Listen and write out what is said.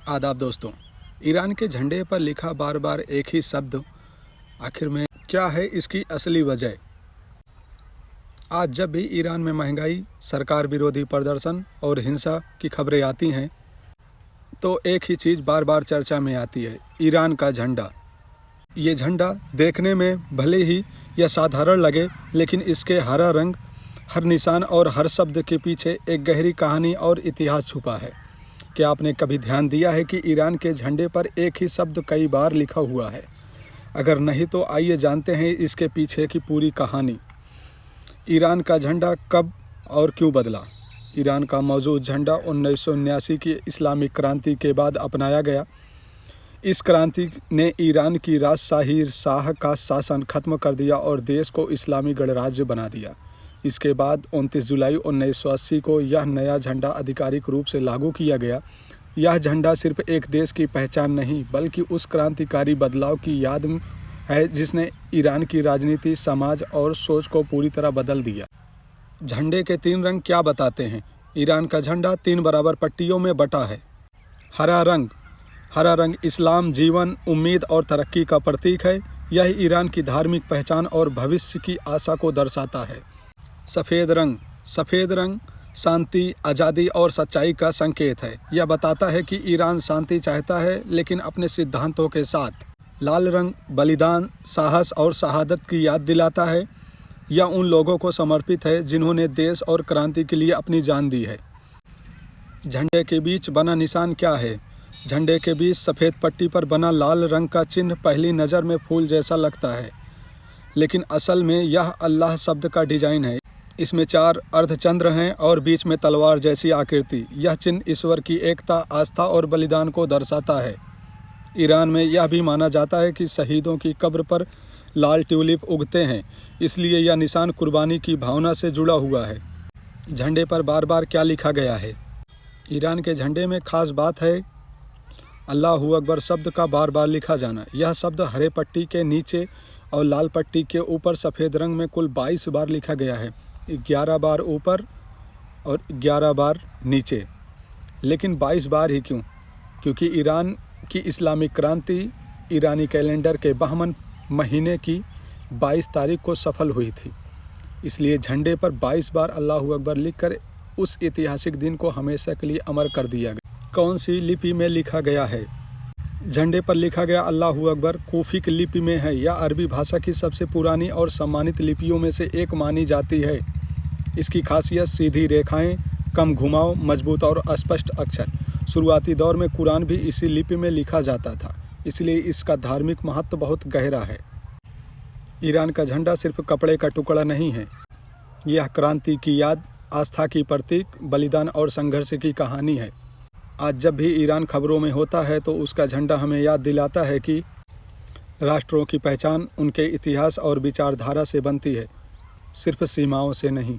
आदाब दोस्तों। ईरान के झंडे पर लिखा बार बार एक ही शब्द, आखिर में क्या है इसकी असली वजह? आज जब भी ईरान में महंगाई, सरकार विरोधी प्रदर्शन और हिंसा की खबरें आती हैं तो एक ही चीज़ बार बार चर्चा में आती है, ईरान का झंडा। ये झंडा देखने में भले ही यह साधारण लगे, लेकिन इसके हरा रंग, हर निशान और हर शब्द के पीछे एक गहरी कहानी और इतिहास छुपा है। क्या आपने कभी ध्यान दिया है कि ईरान के झंडे पर एक ही शब्द कई बार लिखा हुआ है? अगर नहीं तो आइए जानते हैं इसके पीछे की पूरी कहानी। ईरान का झंडा कब और क्यों बदला? ईरान का मौजूद झंडा 1979 की इस्लामिक क्रांति के बाद अपनाया गया। इस क्रांति ने ईरान की राजशाही शाह का शासन खत्म कर दिया और देश को इस्लामी गणराज्य बना दिया। इसके बाद 29 जुलाई 1980 को यह नया झंडा आधिकारिक रूप से लागू किया गया। यह झंडा सिर्फ एक देश की पहचान नहीं, बल्कि उस क्रांतिकारी बदलाव की याद है जिसने ईरान की राजनीति, समाज और सोच को पूरी तरह बदल दिया। झंडे के 3 रंग क्या बताते हैं? ईरान का झंडा 3 बराबर पट्टियों में बटा है। हरा रंग इस्लाम, जीवन, उम्मीद और तरक्की का प्रतीक है। यह ईरान की धार्मिक पहचान और भविष्य की आशा को दर्शाता है। सफ़ेद रंग शांति, आज़ादी और सच्चाई का संकेत है। यह बताता है कि ईरान शांति चाहता है, लेकिन अपने सिद्धांतों के साथ। लाल रंग बलिदान, साहस और शहादत की याद दिलाता है। यह उन लोगों को समर्पित है जिन्होंने देश और क्रांति के लिए अपनी जान दी है। झंडे के बीच बना निशान क्या है? झंडे के बीच सफ़ेद पट्टी पर बना लाल रंग का चिन्ह पहली नज़र में फूल जैसा लगता है, लेकिन असल में यह अल्लाह शब्द का डिजाइन है। इसमें 4 अर्धचंद्र हैं और बीच में तलवार जैसी आकृति। यह चिन्ह ईश्वर की एकता, आस्था और बलिदान को दर्शाता है। ईरान में यह भी माना जाता है कि शहीदों की कब्र पर लाल ट्यूलिप उगते हैं, इसलिए यह निशान कुर्बानी की भावना से जुड़ा हुआ है। झंडे पर बार बार क्या लिखा गया है? ईरान के झंडे में खास बात है अल्लाहू अकबर शब्द का बार बार लिखा जाना। यह शब्द हरे पट्टी के नीचे और लाल पट्टी के ऊपर सफ़ेद रंग में कुल 22 बार लिखा गया है। 11 बार ऊपर और 11 बार नीचे। लेकिन 22 बार ही क्यों? क्योंकि ईरान की इस्लामिक क्रांति ईरानी कैलेंडर के बहमन महीने की 22 तारीख को सफल हुई थी। इसलिए झंडे पर 22 बार अल्लाहू अकबर लिखकर उस ऐतिहासिक दिन को हमेशा के लिए अमर कर दिया गया। कौन सी लिपि में लिखा गया है? झंडे पर लिखा गया अल्लाहू अकबर कूफिक लिपि में है। यह अरबी भाषा की सबसे पुरानी और सम्मानित लिपियों में से एक मानी जाती है। इसकी खासियत सीधी रेखाएं, कम घुमाव, मजबूत और स्पष्ट अक्षर। शुरुआती दौर में कुरान भी इसी लिपि में लिखा जाता था, इसलिए इसका धार्मिक महत्व बहुत गहरा है। ईरान का झंडा सिर्फ कपड़े का टुकड़ा नहीं है, यह क्रांति की याद, आस्था की प्रतीक, बलिदान और संघर्ष की कहानी है। आज जब भी ईरान खबरों में होता है तो उसका झंडा हमें याद दिलाता है कि राष्ट्रों की पहचान उनके इतिहास और विचारधारा से बनती है, सिर्फ सीमाओं से नहीं।